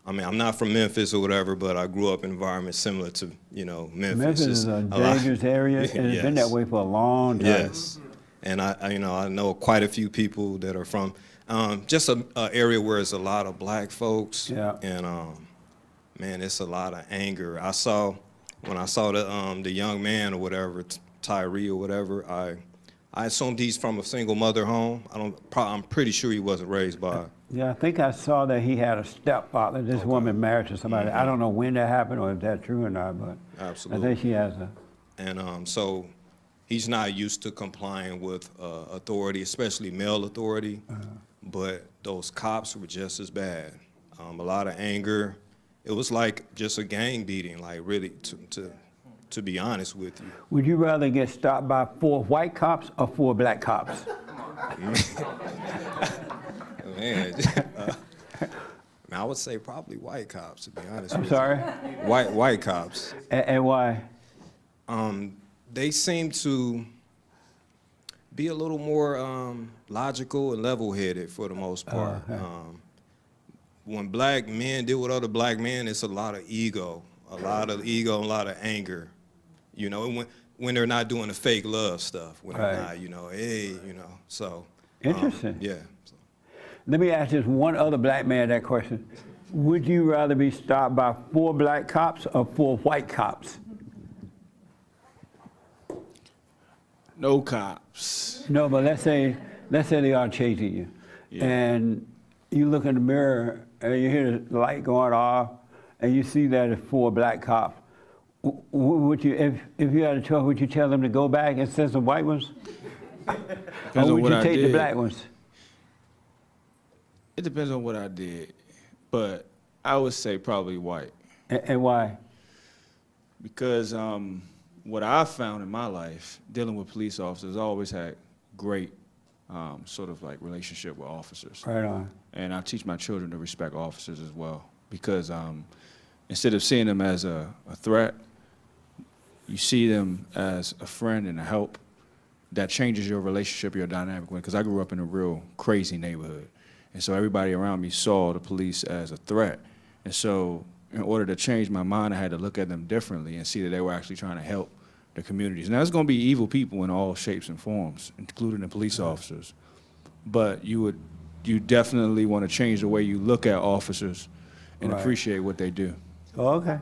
I mean, I'm not from Memphis or whatever, but I grew up in environments similar to, Memphis. Memphis is a dangerous area, and it's been that way for a long time. Yes, and I know quite a few people that are from just a area where there's a lot of black folks. Yeah. And man, it's a lot of anger. When I saw the young man or whatever, Tyre or whatever, I assumed he's from a single mother home. I'm pretty sure he wasn't raised by. Yeah, I think I saw that he had a stepfather. This woman married to somebody. I don't know when that happened or if that's true or not, but Absolutely. I think she has a. And so he's not used to complying with authority, especially male authority. But those cops were just as bad. A lot of anger. It was like just a gang beating, like really, to be honest with you. Would you rather get stopped by 4 white cops or 4 black cops? Man, I would say probably white cops, to be honest I'm with sorry? you. White cops. And why? They seem to be a little more logical and level-headed for the most part. Okay. When black men deal with other black men, it's a lot of ego, and a lot of anger. When they're not doing the fake love stuff, when they're not, hey, so. Interesting. Yeah. Let me ask just one other black man that question. Would you rather be stopped by 4 black cops or 4 white cops? No cops. No, but let's say they are chasing you, and you look in the mirror and you hear the light going off, and you see that it's 4 black cops. Would you, if you had a choice, would you tell them to go back and send some white ones, or would you take the black ones? It depends on what I did, but I would say probably white. And why? Because what I've found in my life, dealing with police officers, I always had great sort of like relationship with officers. Right on. And I teach my children to respect officers as well, because instead of seeing them as a threat, you see them as a friend and a help. That changes your relationship, your dynamic. Because I grew up in a real crazy neighborhood. And so everybody around me saw the police as a threat. And so in order to change my mind, I had to look at them differently and see that they were actually trying to help the communities. Now, there's going to be evil people in all shapes and forms, including the police officers. But you definitely want to change the way you look at officers and appreciate what they do. Oh, okay.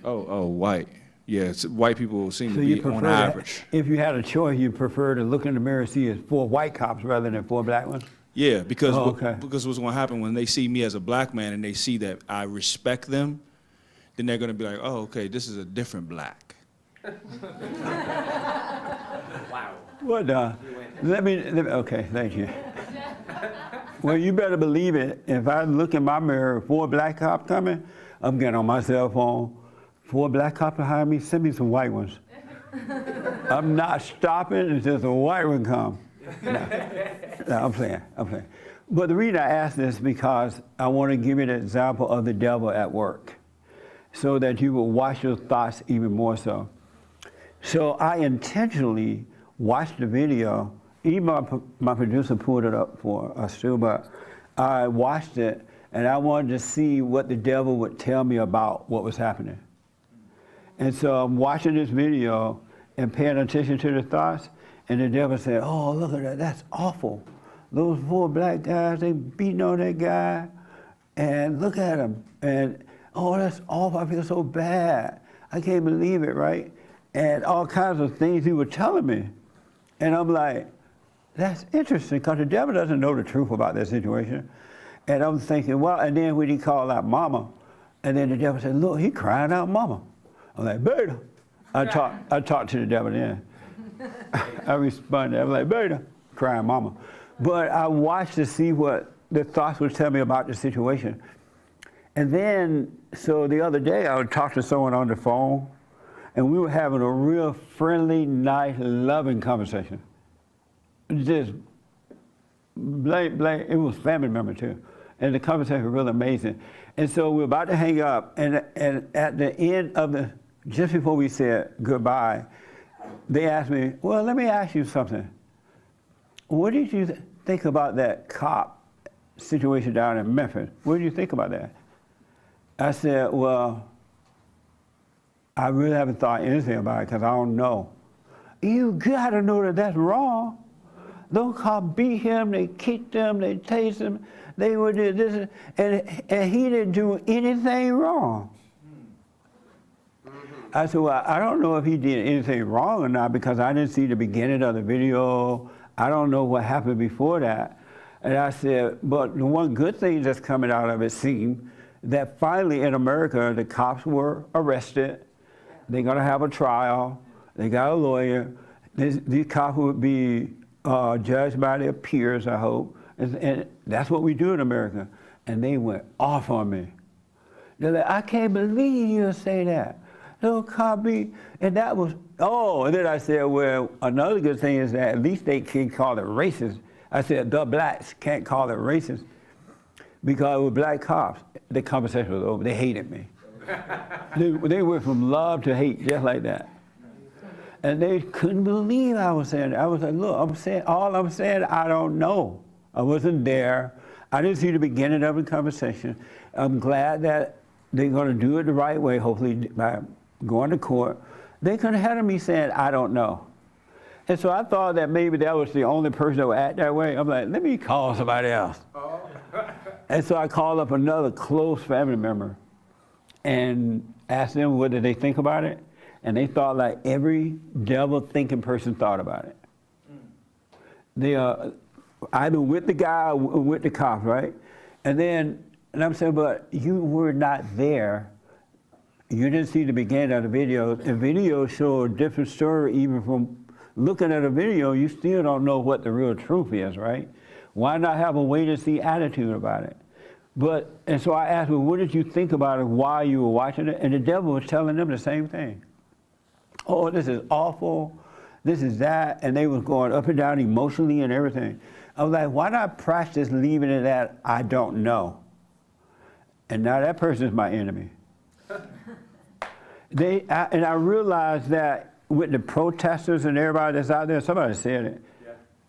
Oh, white. Yeah, white people seem So to be on average. If you had a choice, you prefer to look in the mirror and see as 4 white cops rather than 4 black ones? Yeah, because because what's going to happen when they see me as a black man and they see that I respect them, then they're going to be like, oh, okay, this is a different black. Wow. What let me, okay, thank you. Well, you better believe it. If I look in my mirror, 4 black cops coming, I'm getting on my cell phone. 4 black cops behind me, send me some white ones. I'm not stopping until the white one come. No, I'm playing. But the reason I ask this is because I want to give you an example of the devil at work so that you will watch your thoughts even more so. So I intentionally watched the video. Even my producer pulled it up for us too, but I watched it and I wanted to see what the devil would tell me about what was happening. And so I'm watching this video and paying attention to the thoughts, and the devil said, oh, look at that, that's awful. Those 4 black guys, they beating on that guy, and look at him. And, oh, that's awful, I feel so bad. I can't believe it, right? And all kinds of things he was telling me. And I'm like, that's interesting, because the devil doesn't know the truth about that situation. And I'm thinking, well, and then when he called out mama, and then the devil said, look, he crying out mama. I'm like, beta. I talked to the devil then. I responded, I'm like, beta, crying mama. But I watched to see what the thoughts would tell me about the situation. And then, so the other day, I would talk to someone on the phone, and we were having a real friendly, nice, loving conversation. Just it was family member too. And the conversation was really amazing. And so we were about to hang up, and at the end of just before we said goodbye, they asked me, well, let me ask you something. What did you think about that cop situation down in Memphis? What did you think about that? I said, well, I really haven't thought anything about it because I don't know. You gotta know that that's wrong. Those cops beat him, they kicked him, they tased him, they were this, and he didn't do anything wrong. I said, well, I don't know if he did anything wrong or not because I didn't see the beginning of the video. I don't know what happened before that. And I said, but the one good thing that's coming out of it seemed that finally in America, the cops were arrested. They're gonna have a trial. They got a lawyer. These cops would be judged by their peers, I hope. And that's what we do in America. And they went off on me. They're like, I can't believe you say that. No copy. And that was, and then I said, well, another good thing is that at least they can call it racist. I said, the blacks can't call it racist because with black cops, the conversation was over. They hated me. They went from love to hate, just like that. And they couldn't believe I was saying that. I was like, look, all I'm saying, I don't know. I wasn't there. I didn't see the beginning of the conversation. I'm glad that they're gonna do it the right way, hopefully by going to court. They could have had me saying, I don't know. And so I thought that maybe that was the only person that would act that way. I'm like, let me call somebody else. And so I called up another close family member and asked them what did they think about it. And they thought like every devil-thinking person thought about it. They are either with the guy or with the cops, right? And I'm saying, but you were not there. You didn't see the beginning of the video. The video showed a different story even from looking at a video, you still don't know what the real truth is, right? Why not have a wait-and-see attitude about it? And so I asked, well, what did you think about it while you were watching it? And the devil was telling them the same thing. Oh, this is awful, this is that, and they was going up and down emotionally and everything. I was like, why not practice leaving it at, I don't know? And now that person is my enemy. And I realized that with the protesters and everybody that's out there, somebody said it,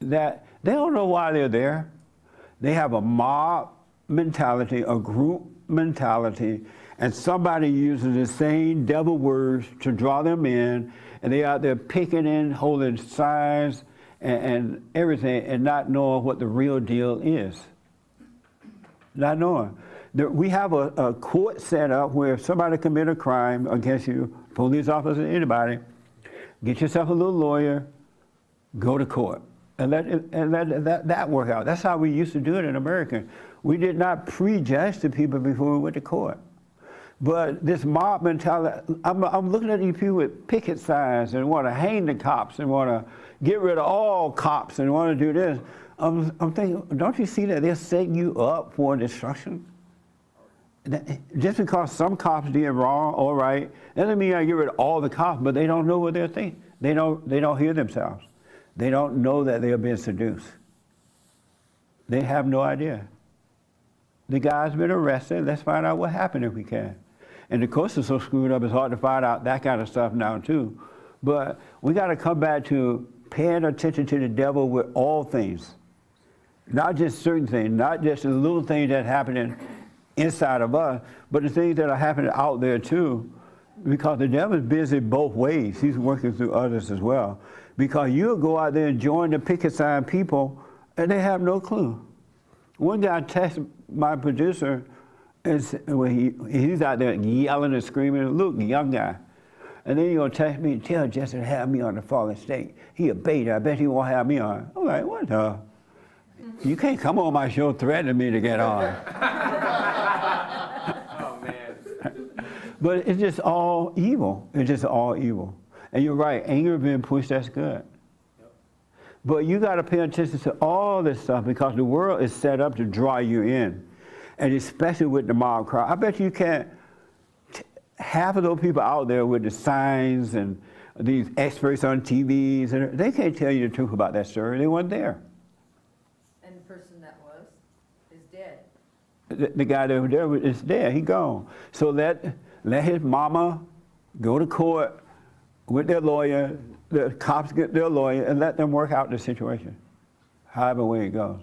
that they don't know why they're there. They have a mob mentality, a group mentality, and somebody uses the same devil words to draw them in, and they out there picketing, holding signs, and everything, and not knowing what the real deal is. Not knowing. We have a court set up where if somebody commit a crime against you, police officer, anybody, get yourself a little lawyer, go to court, and let that work out. That's how we used to do it in America. We did not prejudge the people before we went to court. But this mob mentality, I'm looking at these people with picket signs and want to hang the cops and want to get rid of all cops and want to do this. I'm thinking, don't you see that they're setting you up for destruction? Just because some cops did wrong or right, doesn't mean I get rid of all the cops, but they don't know what they're thinking. They don't hear themselves. They don't know that they're being seduced. They have no idea. The guy's been arrested. Let's find out what happened if we can. And the courts are so screwed up, it's hard to find out that kind of stuff now too. But we got to come back to paying attention to the devil with all things. Not just certain things, not just the little things that happening inside of us, but the things that are happening out there too. Because the devil is busy both ways. He's working through others as well. Because you'll go out there and join the picket sign people and they have no clue. One guy texted my producer, and he's out there yelling and screaming, look, young guy. And then he's gonna text me, tell Jesse to have me on the Fallen State. He a beta, I bet he won't have me on. I'm like, what the? You can't come on my show threatening me to get on. Oh, man. But it's just all evil. It's just all evil. And you're right, anger being pushed, that's good. But you got to pay attention to all this stuff because the world is set up to draw you in. And especially with the mob crowd. I bet you can't, half of those people out there with the signs and these experts on TVs, and they can't tell you the truth about that story. They weren't there. And the person that was is dead. The guy that was there is dead, he gone. So let his mama go to court with their lawyer, the cops get their lawyer, and let them work out the situation, however way it goes.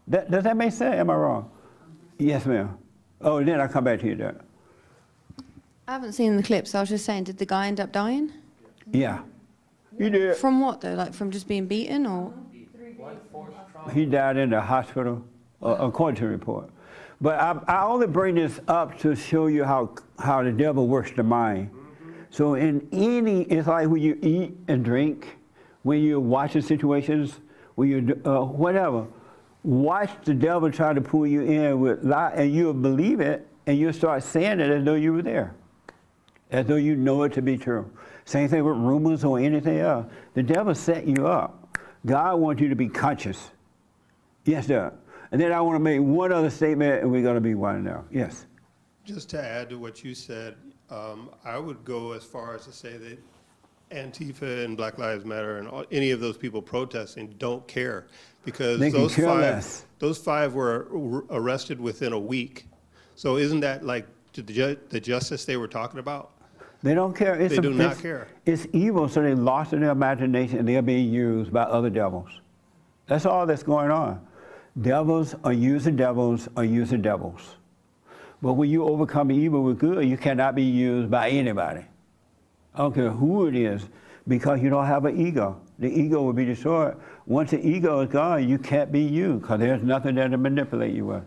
Does that make sense? Am I wrong? Yes, ma'am. Oh, then I'll come back to you there. I haven't seen the clips. I was just saying, did the guy end up dying? Yeah. He did. From what though? Like from just being beaten or? He died in the hospital, according to the report. But I only bring this up to show you how the devil works the mind. So it's like when you eat and drink, when you're watching situations, when you whatever, watch the devil try to pull you in with lie, and you'll believe it, and you'll start saying it as though you were there, as though you know it to be true. Same thing with rumors or anything else. The devil set you up. God wants you to be conscious. Yes, sir. And then I want to make one other statement, and we're going to be winding down. Yes. Just to add to what you said, I would go as far as to say that Antifa and Black Lives Matter and any of those people protesting don't care, because They can care less. those five were arrested within a week. So isn't that like the justice they were talking about? They don't care. They do not care. It's evil, so they lost in their imagination, and they're being used by other devils. That's all that's going on. Devils are using devils are using devils. But when you overcome evil with good, you cannot be used by anybody. I don't care who it is, because you don't have an ego. The ego will be destroyed. Once the ego is gone, you can't be you, because there's nothing there to manipulate you with.